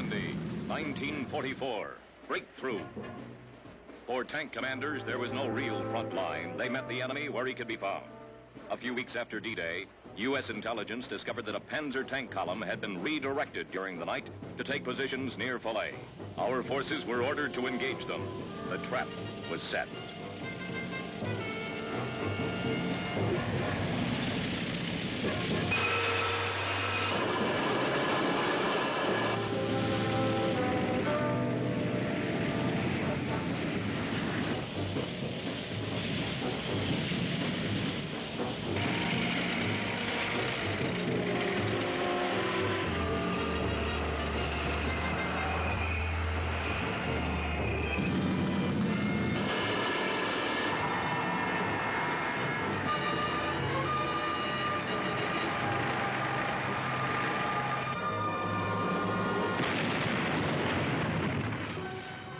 Normandy, 1944. Breakthrough. For tank commanders, there was no real front line. They met the enemy where he could be found. A few weeks after D-Day, U.S. intelligence discovered that a Panzer tank column had been redirected during the night to take positions near Falaise. Our forces were ordered to engage them. The trap was set.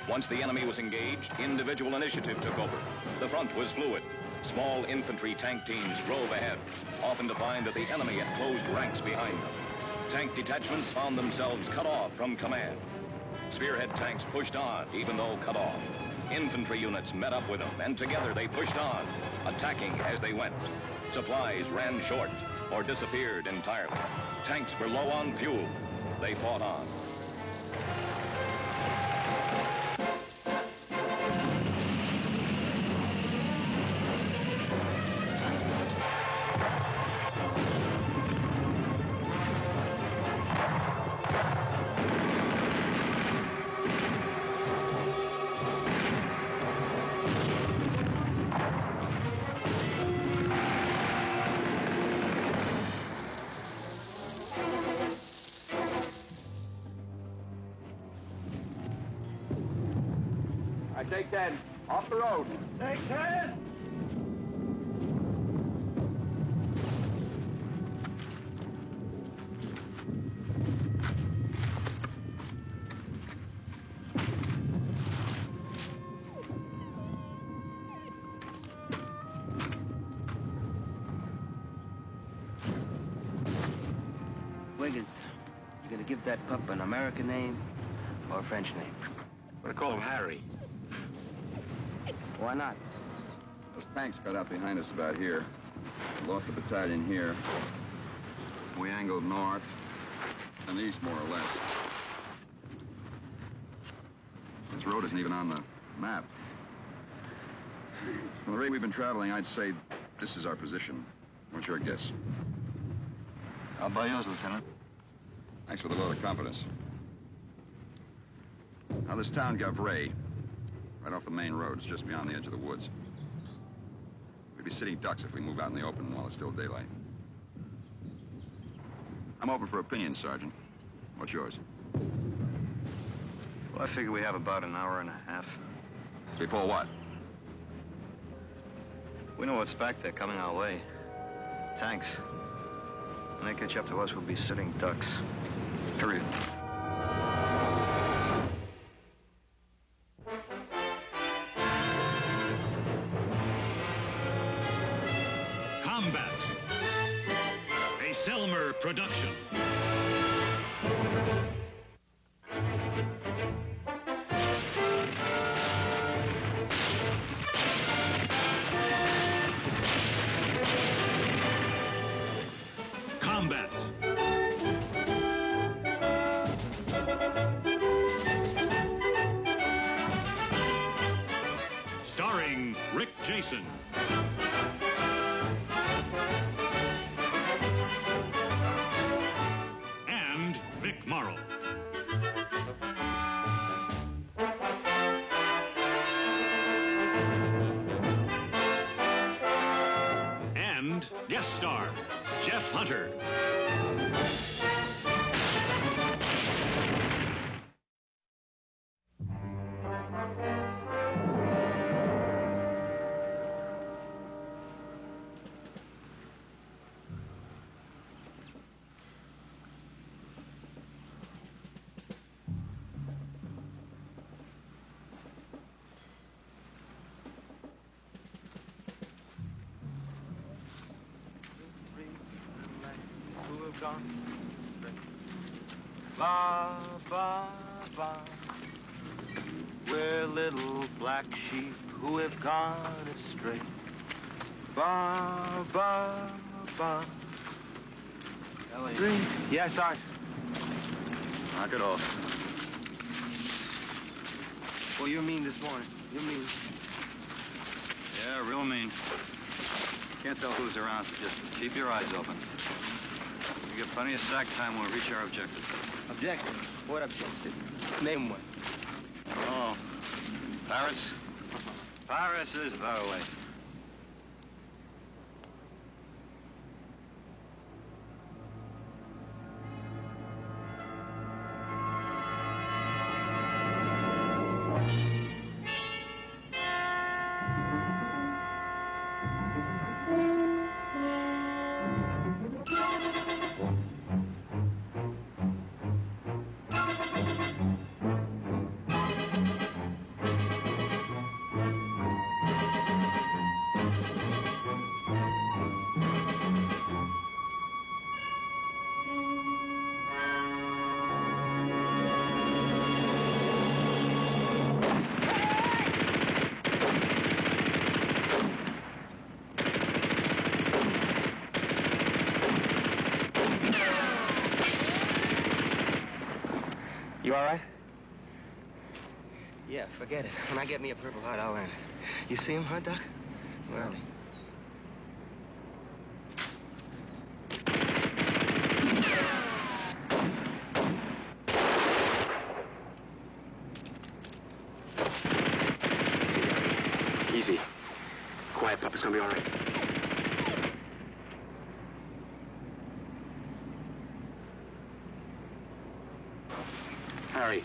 Once the enemy was engaged, individual initiative took over. The front was fluid. Small infantry tank teams drove ahead, often to find that the enemy had closed ranks behind them. Tank detachments found themselves cut off from command. Spearhead tanks pushed on, even though cut off. Infantry units met up with them, and together they pushed on, attacking as they went. Supplies ran short or disappeared entirely. Tanks were low on fuel. They fought on. Take 10. Off the road. Take 10. Wiggins, you gonna give that pup an American name or a French name? I'm gonna call him Harry. Why not? Those tanks got out behind us about here. We lost the battalion here. We angled north and east, more or less. This road isn't even on the map. From the rate we've been traveling, I'd say this is our position. What's your guess? How about yours, Lieutenant? Thanks for the vote of confidence. Now, this town, Gavray, right off the main road. It's just beyond the edge of the woods. We'd be sitting ducks if we move out in the open while it's still daylight. I'm open for opinions, Sergeant. What's yours? Well, I figure we have about an hour and a half. Before what? We know what's back there coming our way. Tanks. When they catch up to us, we'll be sitting ducks. Period. Combat. A Selmer production. Combat. Starring Rick Jason. And Vic Morrow. And guest star, Jeff Hunter. Ba, ba, ba. We're little black sheep who have gone astray. Ba, ba, ba. Ellie. Yeah, Sarge. Knock it off. Well, you're mean this morning. You're mean. Yeah, real mean. Can't tell who's around, so just keep your eyes open. We get plenty of sack time when we reach our objective. Objective? What objective? Name one. Oh, Paris? Paris is that way. You all right? Yeah, forget it. When I get me a Purple Heart, I'll land. You see him, huh, Doc? Where are they? Easy. Quiet, pup. It's gonna be all right. Harry.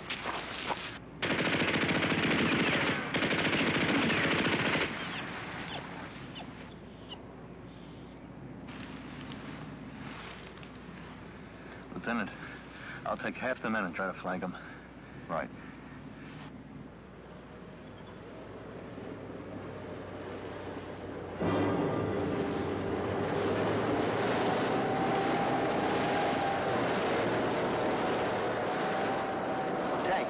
Lieutenant, I'll take half the men and try to flank them. Right. Tank.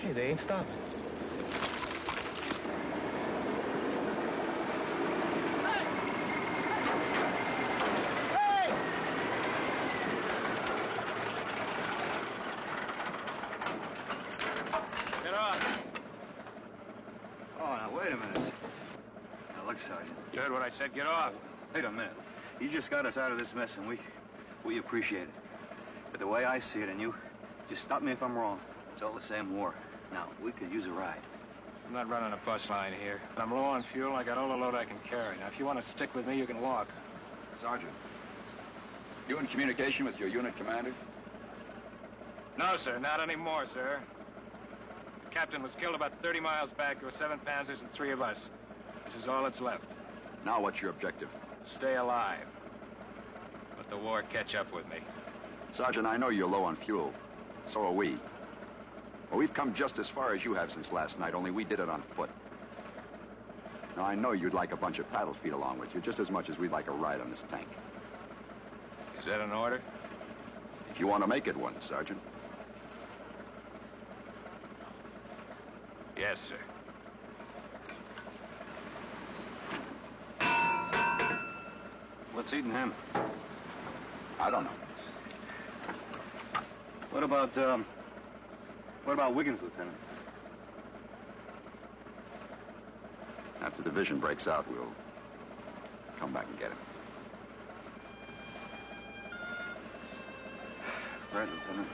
Hey, they ain't stopping. Get off. Oh, now, wait a minute. Now, look, Sergeant. You heard what I said. Get off. Wait a minute. You just got us out of this mess, and we appreciate it. But the way I see it, and you, just stop me if I'm wrong. It's all the same war. Now, we could use a ride. I'm not running a bus line here. I'm low on fuel. I got all the load I can carry. Now, if you want to stick with me, you can walk. Sergeant, you in communication with your unit commander? No, sir. Not anymore, sir. The captain was killed about 30 miles back. There were 7 Panzers and 3 of us. This is all that's left. Now what's your objective? Stay alive. Let the war catch up with me. Sergeant, I know you're low on fuel. So are we. Well, we've come just as far as you have since last night, only we did it on foot. Now, I know you'd like a bunch of paddle feet along with you, just as much as we'd like a ride on this tank. Is that an order? If you want to make it one, Sergeant. Yes, sir. What's eating him? I don't know. What about Wiggins, Lieutenant? After the division breaks out, we'll come back and get him. Right, Lieutenant.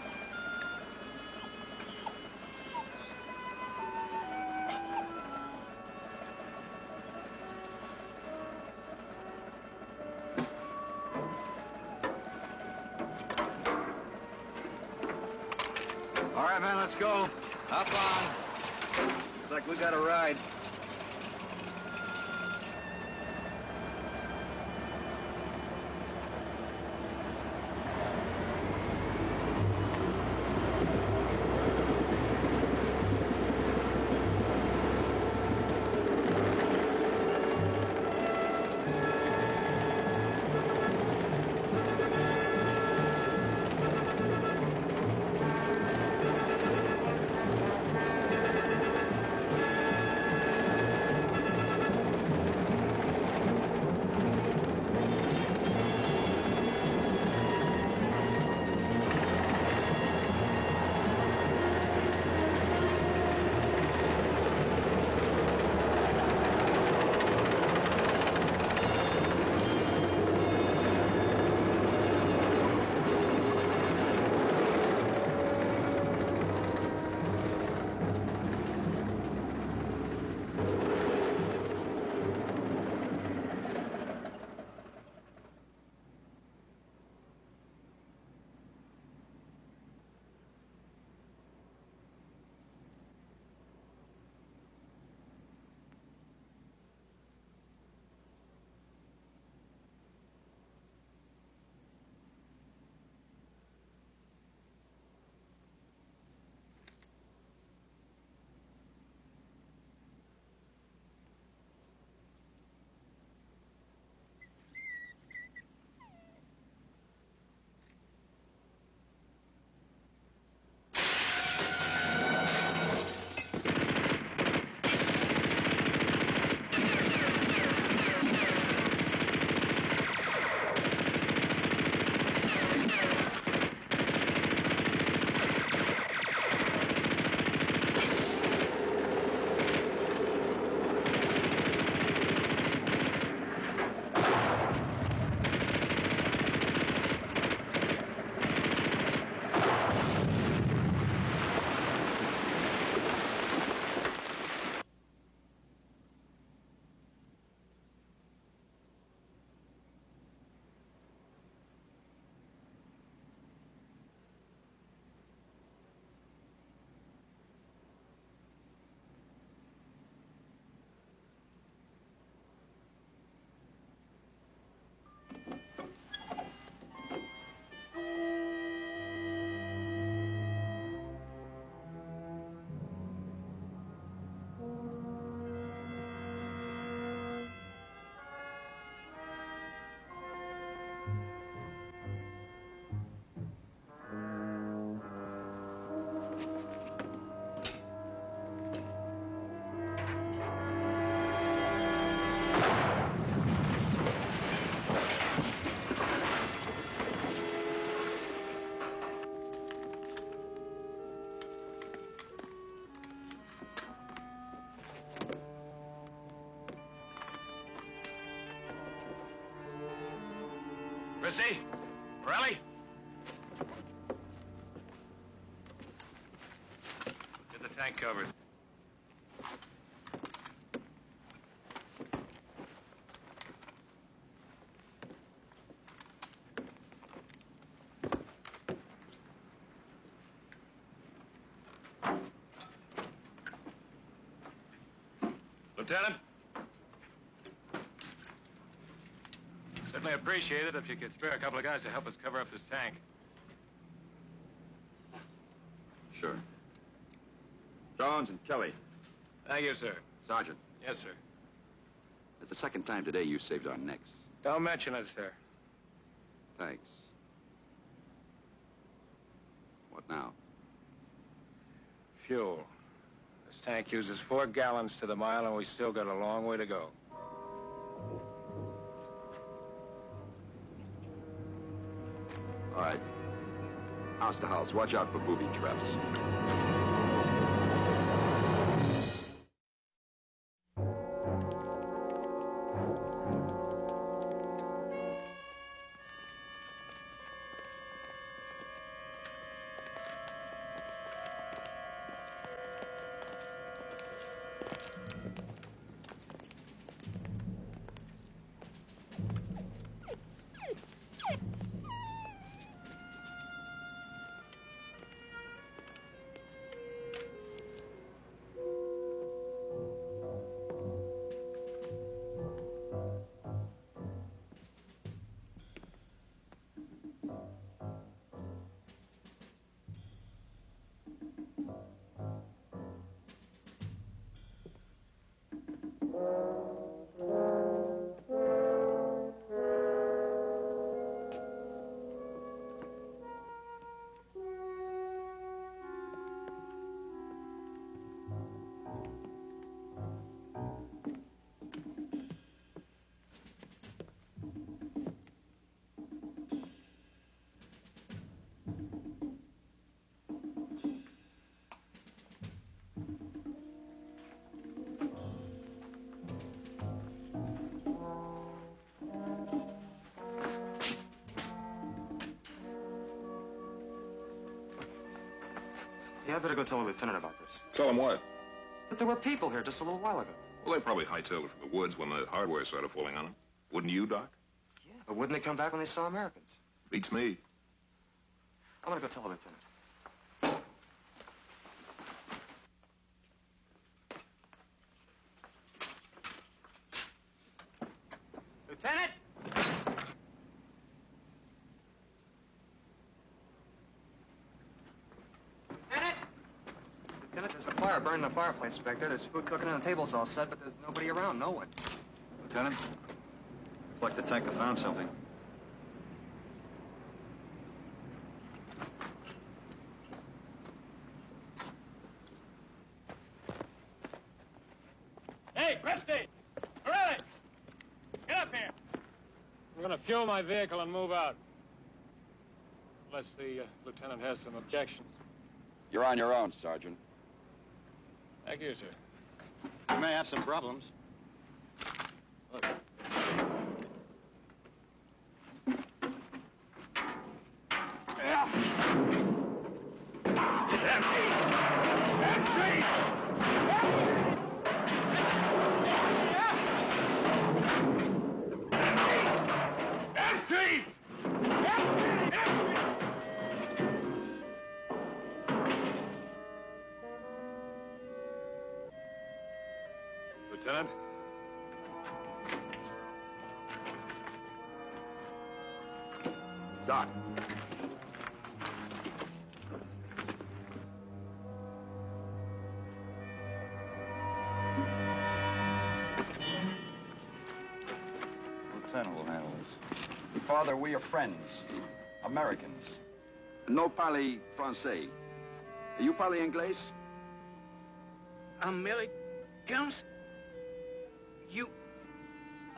All right, man, let's go. Hop on. Looks like we got a ride. Christie? Morelli? Get the tank covered. Lieutenant? Certainly appreciate it if you could spare a couple of guys to help us cover up this tank. Sure. Jones and Kelly. Thank you, sir. Sergeant, Yes, sir. it's the second time today you saved our necks. Don't mention it, sir. Thanks. What now? Fuel. This tank uses 4 gallons to the mile, and we still got a long way to go. All right. House to house. Watch out for booby traps. Yeah, I better go tell the lieutenant about this. Tell him what? But there were people here just a little while ago. Well, they probably hightailed it from the woods when the hardware started falling on them. Wouldn't you, Doc? Yeah, but wouldn't they come back when they saw Americans? Beats me. I'm gonna go tell the lieutenant. Lieutenant! Lieutenant! Lieutenant, there's a fire burning the fireplace back there. There's food cooking and the table's all set, but there's nobody around, no one. Lieutenant, looks like the tanker found something. Hey, Christie! Hooray! Get up here! I'm gonna fuel my vehicle and move out. Unless the lieutenant has some objections. You're on your own, Sergeant. Thank you, sir. We may have some problems. Look. Lieutenant? Doc. Lieutenant will handle this. Father, we are friends. Americans. No parle français. You parle anglais? Americans? You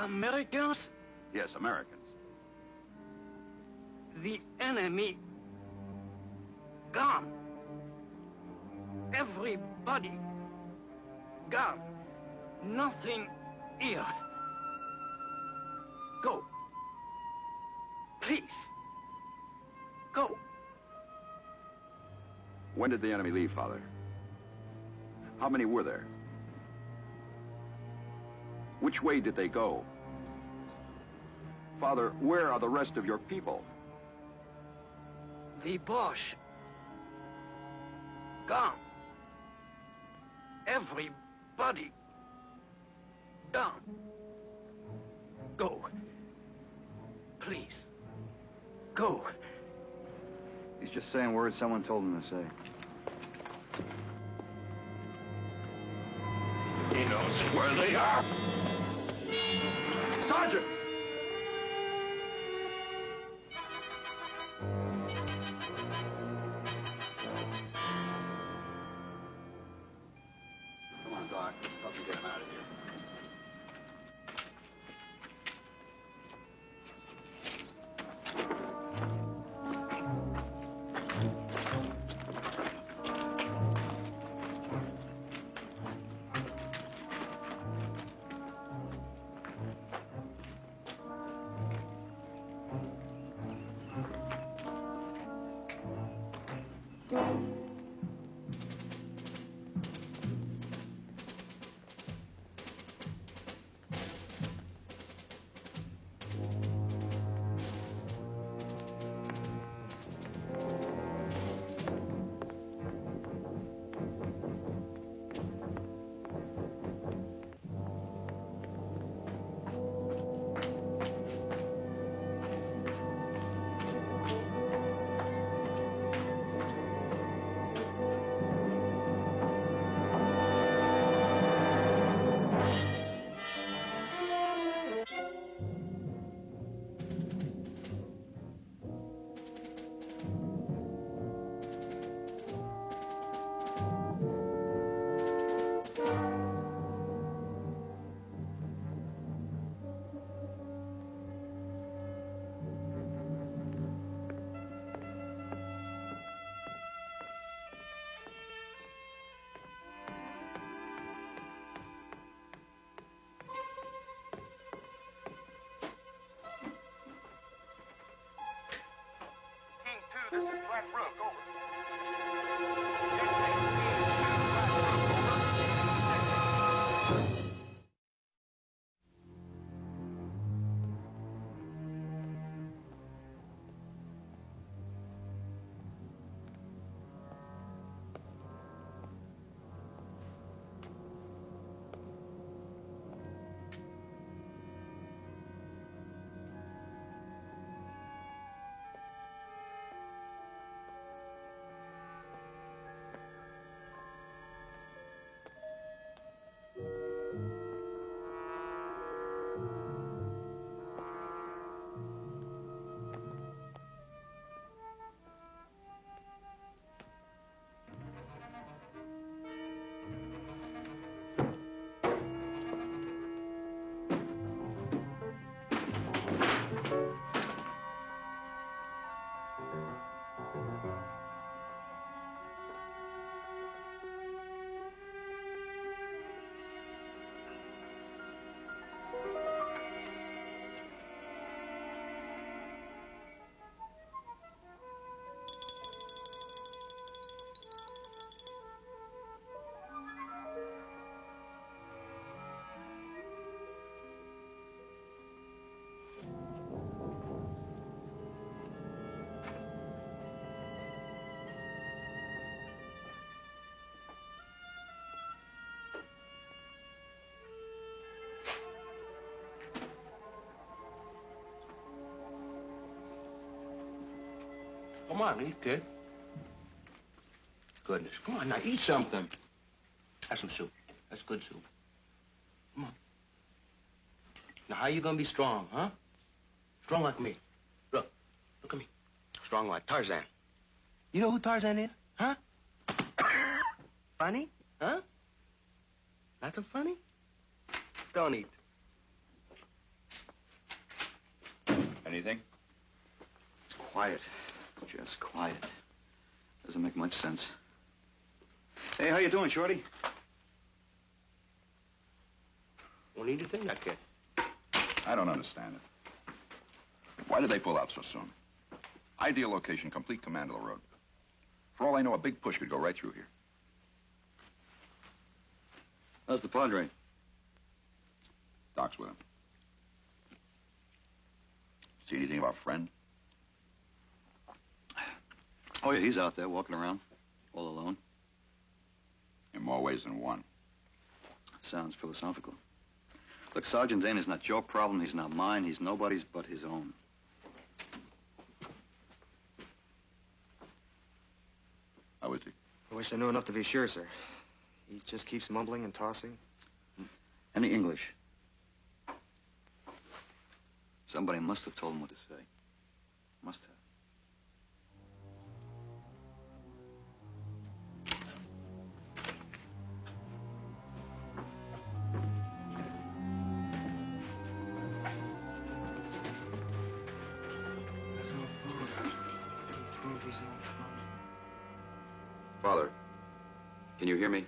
Americans? Yes, Americans. The enemy gone. Everybody gone. Nothing here. Go. Please. Go. When did the enemy leave, Father? How many were there? Which way did they go? Father, where are the rest of your people? The Bosch gone. Everybody gone. Go. Please. Go. He's just saying words someone told him to say. He knows where they are. Sergeant! Come on, Doc. Let's help you get him out of here. This is Black Brook, over. Come on, eat, kid. Goodness, come on now, eat something. Have some soup. That's good soup. Come on. Now, how you gonna be strong, huh? Strong like me. Look at me. Strong like Tarzan. You know who Tarzan is, huh? Funny, huh? Not so funny? Don't eat. Anything? It's quiet. Just quiet. Doesn't make much sense. Hey, how you doing, Shorty? What need to think that kid? I don't understand it. Why did they pull out so soon? Ideal location, complete command of the road. For all I know, a big push could go right through here. How's the Padre? Doc's with him. See anything of our friend? Oh, yeah, he's out there walking around, all alone. In more ways than one. Sounds philosophical. Look, Sergeant Dane is not your problem. He's not mine. He's nobody's but his own. How is he? I wish I knew enough to be sure, sir. He just keeps mumbling and tossing. Any English? Somebody must have told him what to say. Must have. Father, can you hear me?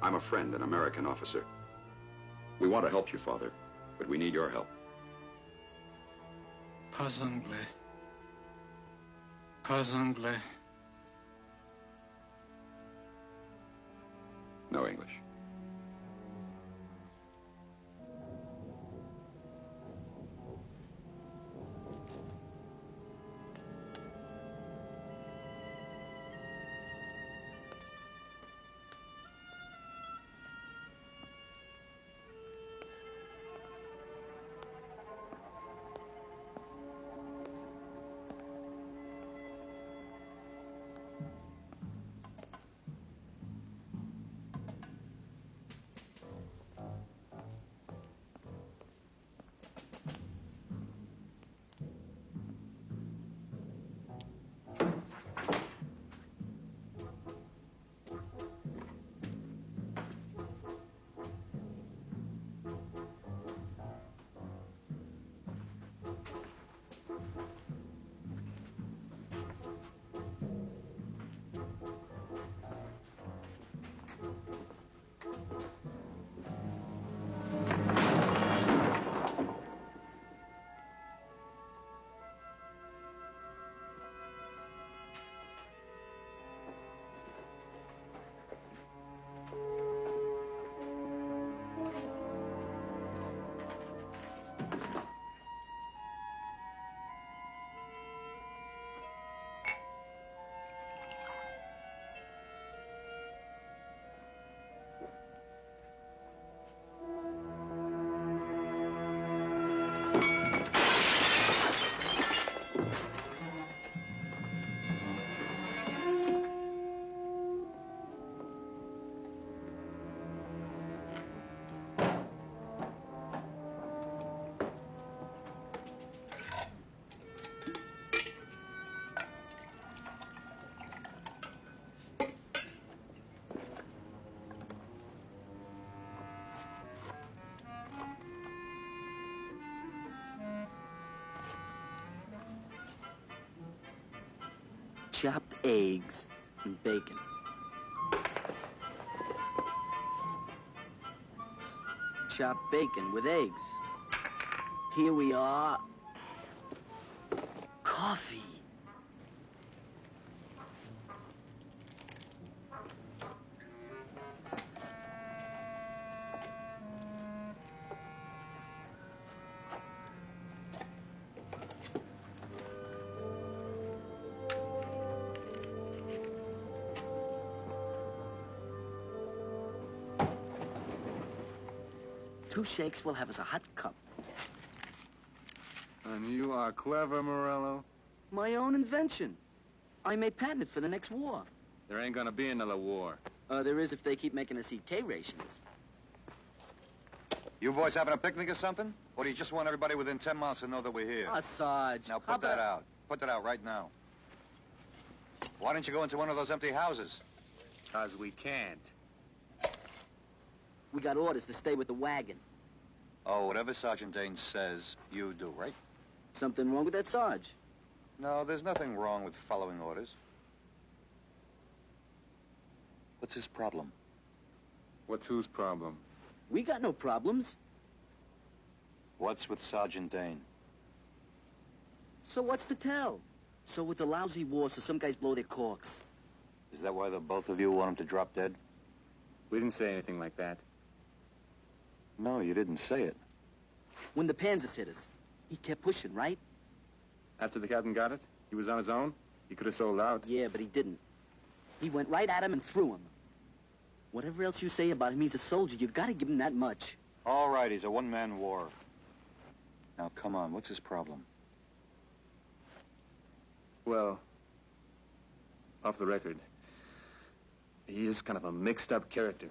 I'm a friend, an American officer. We want to help you, Father, but we need your help. Pas anglais. Pas anglais. No English. Chopped eggs and bacon. Chopped bacon with eggs. Here we are. Coffee. Two shakes will have us a hot cup. And you are clever, Morello. My own invention. I may patent it for the next war. There ain't gonna be another war. There is if they keep making us eat K-rations. You boys having a picnic or something? Or do you just want everybody within 10 miles to know that we're here? Sarge. Now put that out. Put that out right now. Why don't you go into one of those empty houses? 'Cause we can't. We got orders to stay with the wagon. Oh, whatever Sergeant Dane says, you do, right? Something wrong with that, Sarge? No, there's nothing wrong with following orders. What's his problem? What's whose problem? We got no problems. What's with Sergeant Dane? So what's to tell? So it's a lousy war, so some guys blow their corks. Is that why the both of you want him to drop dead? We didn't say anything like that. No, you didn't say it. When the Panzers hit us, he kept pushing, right? After the captain got it, he was on his own. He could have sold out. Yeah, but he didn't. He went right at him and threw him. Whatever else you say about him, he's a soldier. You've got to give him that much. All right, he's a one-man war. Now, come on, what's his problem? Well, off the record, he is kind of a mixed-up character.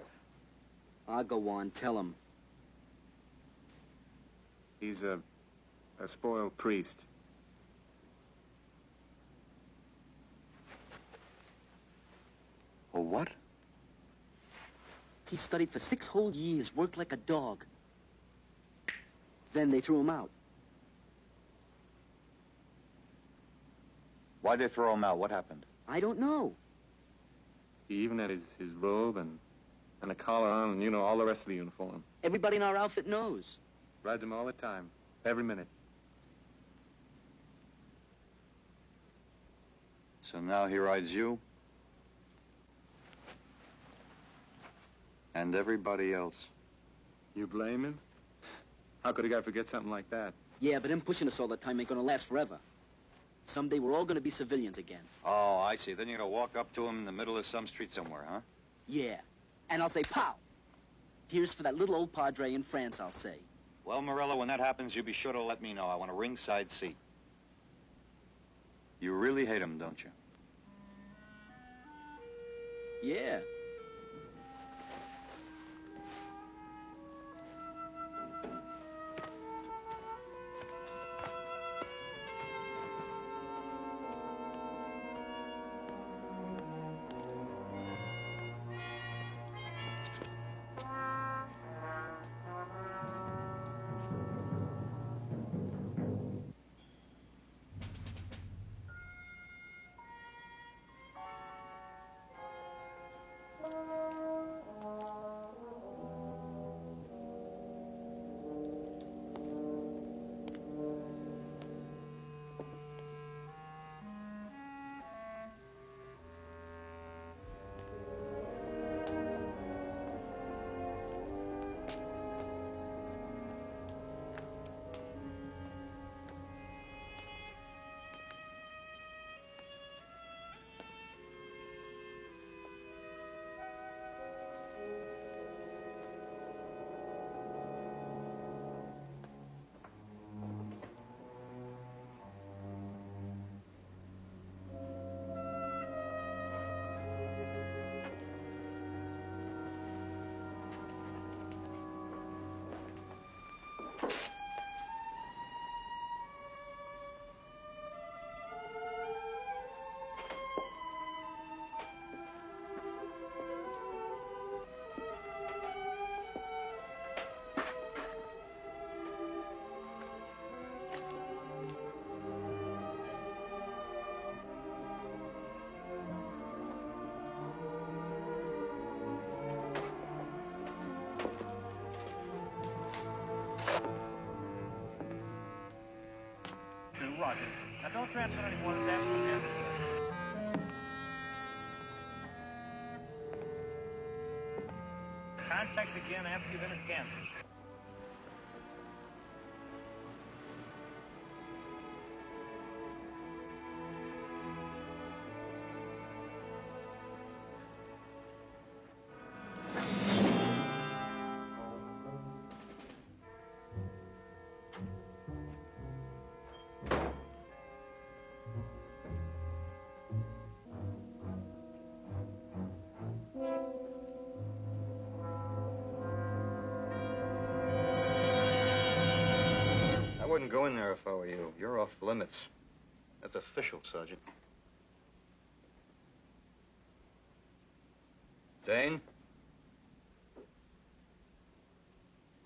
I'll go on, tell him. He's a spoiled priest. A what? He studied for 6 whole years, worked like a dog. Then they threw him out. Why'd they throw him out? What happened? I don't know. He even had his robe and a collar on and, you know, all the rest of the uniform. Everybody in our outfit knows. Rides him all the time, every minute. So now he rides you? And everybody else. You blame him? How could a guy forget something like that? Yeah, but him pushing us all the time ain't gonna last forever. Someday we're all gonna be civilians again. Oh, I see. Then you're gonna walk up to him in the middle of some street somewhere, huh? Yeah. And I'll say, pow! Here's for that little old padre in France, I'll say. Well, Morello, when that happens, you be sure to let me know. I want a ringside seat. You really hate him, don't you? Yeah. Roger. Now don't transfer anyone. It's absolutely necessary. Contact again after you've entered Kansas. go in there if I were you. You're off limits. That's official, Sergeant. Dane?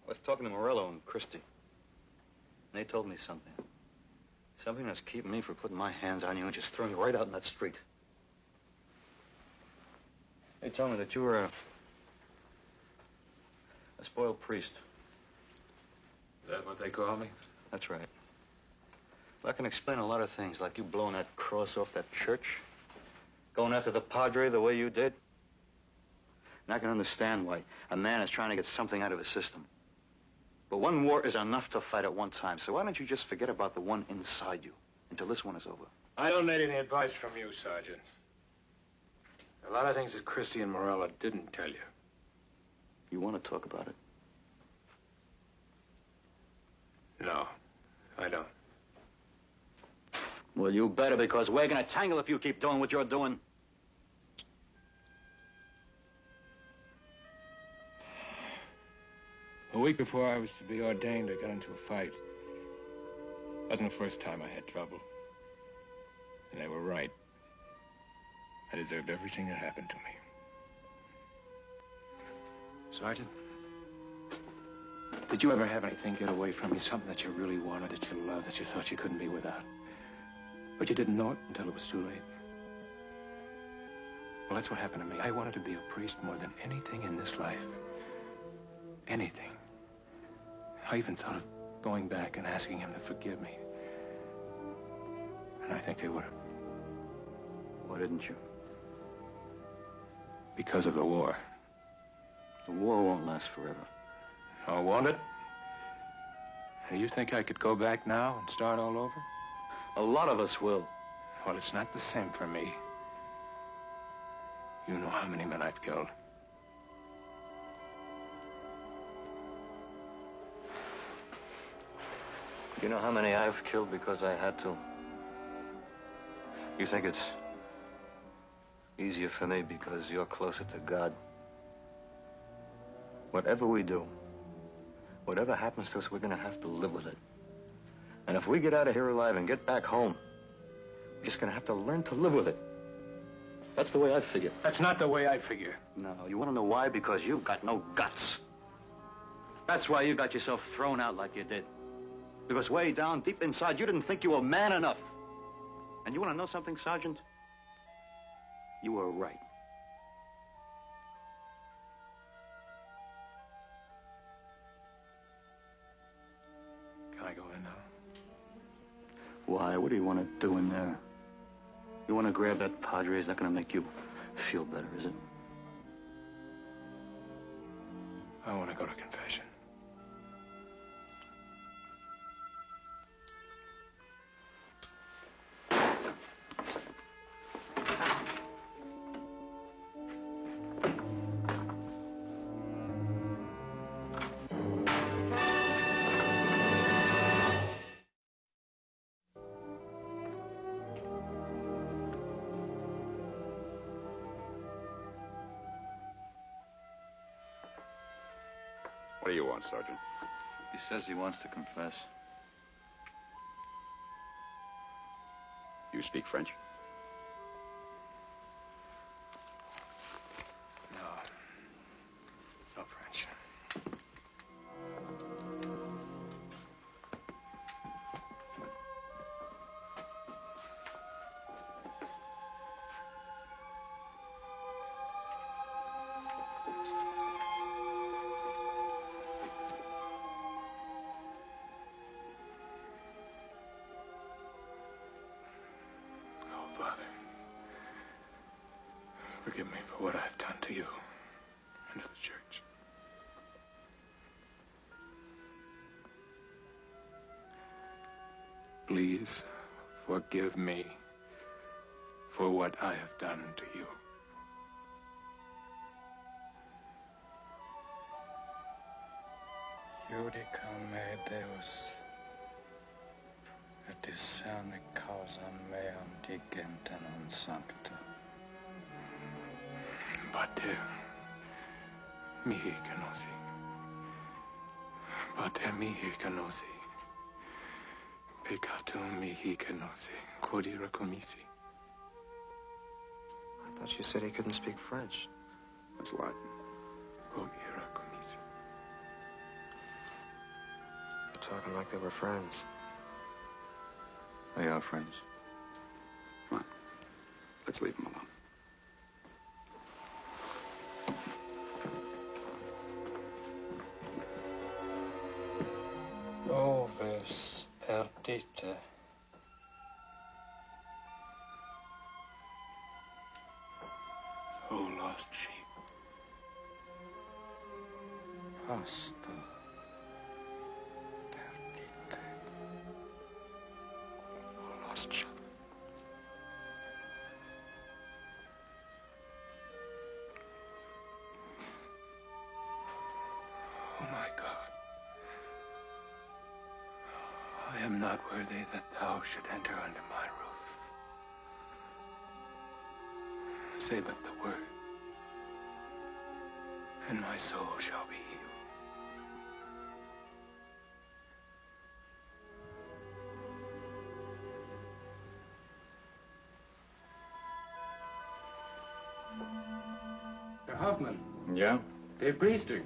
I was talking to Morello and Christie. And they told me something. Something that's keeping me from putting my hands on you and just throwing you right out in that street. They told me that you were a spoiled priest. Is that what they call me? That's right. Well, I can explain a lot of things, like you blowing that cross off that church, going after the padre the way you did. And I can understand why a man is trying to get something out of his system. But one war is enough to fight at one time, so why don't you just forget about the one inside you until this one is over? I don't need any advice from you, Sergeant. A lot of things that Christie and Morello didn't tell you. You want to talk about it? No, I don't. Well, you better, because we're gonna tangle if you keep doing what you're doing. A week before I was to be ordained, I got into a fight. Wasn't the first time I had trouble. And they were right. I deserved everything that happened to me. Sergeant, did you ever have anything get away from you? Something that you really wanted, that you loved, that you thought you couldn't be without? But you didn't know it until it was too late. Well, that's what happened to me. I wanted to be a priest more than anything in this life. Anything. I even thought of going back and asking him to forgive me. And I think they would have. Why didn't you? Because of the war. The war won't last forever. Oh, won't it? And you think I could go back now and start all over? A lot of us will. Well, it's not the same for me. You know how many men I've killed. You know how many I've killed because I had to? You think it's easier for me because you're closer to God? Whatever we do, whatever happens to us, we're gonna have to live with it. And if we get out of here alive and get back home, we're just gonna have to learn to live with it. That's the way I figure. That's not the way I figure. No, you wanna know why? Because you've got no guts. That's why you got yourself thrown out like you did. Because way down, deep inside, you didn't think you were man enough. And you want to know something, Sergeant? You were right. Can I go in now? Why? What do you want to do in there? You want to grab that padre? Is that going to make you feel better, is it? I want to go to confession. What do you want, Sergeant? He says he wants to confess. You speak French? No French. Father, forgive me for what I've done to you and to the church. Please forgive me for what I have done to you. Judicame Deus, et discerne causam meam digenta non sancta. Pater mihi canosi. Pater mihi canosi. Peccato mihi che nosi, quodira commisi. I thought you said he couldn't speak French. That's Latin. Quodira commisi. You're talking like they were friends. They are friends. Come on. Let's leave them alone. Oves perdite. Oh, lost sheep. Pasta perdite. Oh, lost sheep. Oh, my God. I am not worthy that thou should enter under my roof. Say but the word, and my soul shall be healed. Herr Hoffmann. Ja? Der Priester.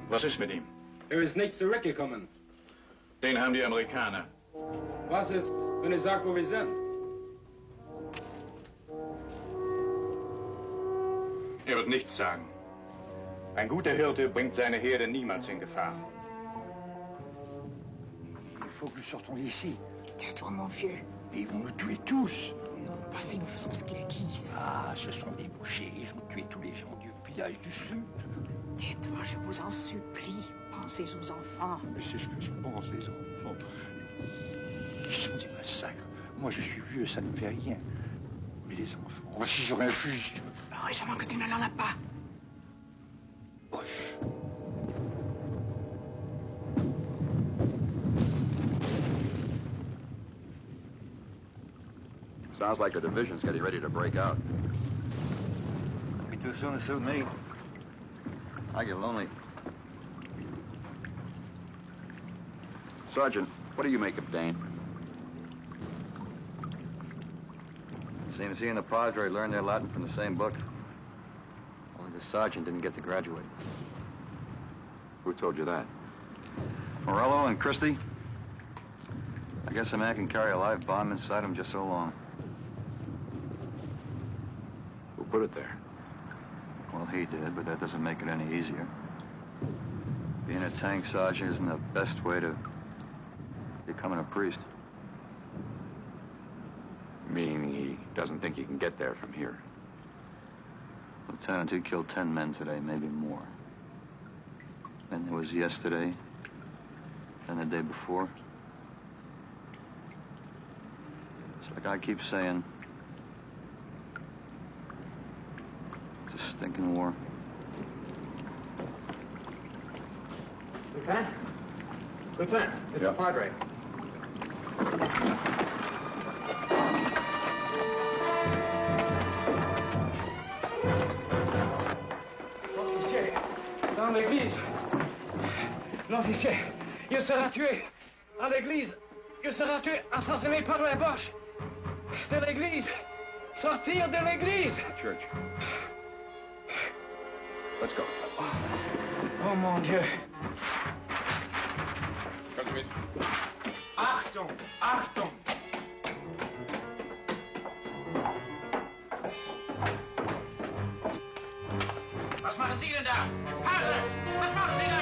Was ist mit ihm? Ist nicht zurückgekommen. Den haben die Amerikaner. Was ist, wenn sagt, wo wir sind? Er wird nichts sagen. Ein guter Hirte bringt seine Herde niemals in Gefahr. Il faut que nous sortons d'ici. Tais-toi, mon vieux. Mais ils vont nous tuer tous. Non, pas si nous faisons ce qu'ils disent. Ah, ce sont des bouchers. Ils ont tué tous les gens du village du Sud. Tais-toi, je vous en supplie. Pensez aux enfants. Mais c'est ce que je pense, les enfants. Ils sont des massacres. Moi, je suis vieux, ça ne me fait rien. Mais les enfants, voici j'aurais un fusil. Heureusement que tu ne l'en as pas. Sounds like the division's getting ready to break out. Be too soon to suit me. I get lonely. Sergeant, what do you make of Dane? Seems he and the Padre learned their Latin from the same book. Only the sergeant didn't get to graduate. Who told you that? Morello and Christie. I guess a man can carry a live bomb inside him just so long. Who put it there? Well, he did, but that doesn't make it any easier. Being a tank sergeant isn't the best way to becoming a priest. Meaning he doesn't think he can get there from here. Lieutenant, he killed 10 men today, maybe more. And there was yesterday, and the day before. It's like I keep saying, it's a stinking war. Lieutenant? Lieutenant, it's the Padre. L'officier, dans l'église. L'officier, il sera tué. À l'église, il sera tué, assassiné par la Boche. De l'église. Sortir de l'église. Church. Let's go. Oh, mon Dieu. Come to me. Achtung! Achtung! Was machen Sie denn da? Padre, was machen Sie da?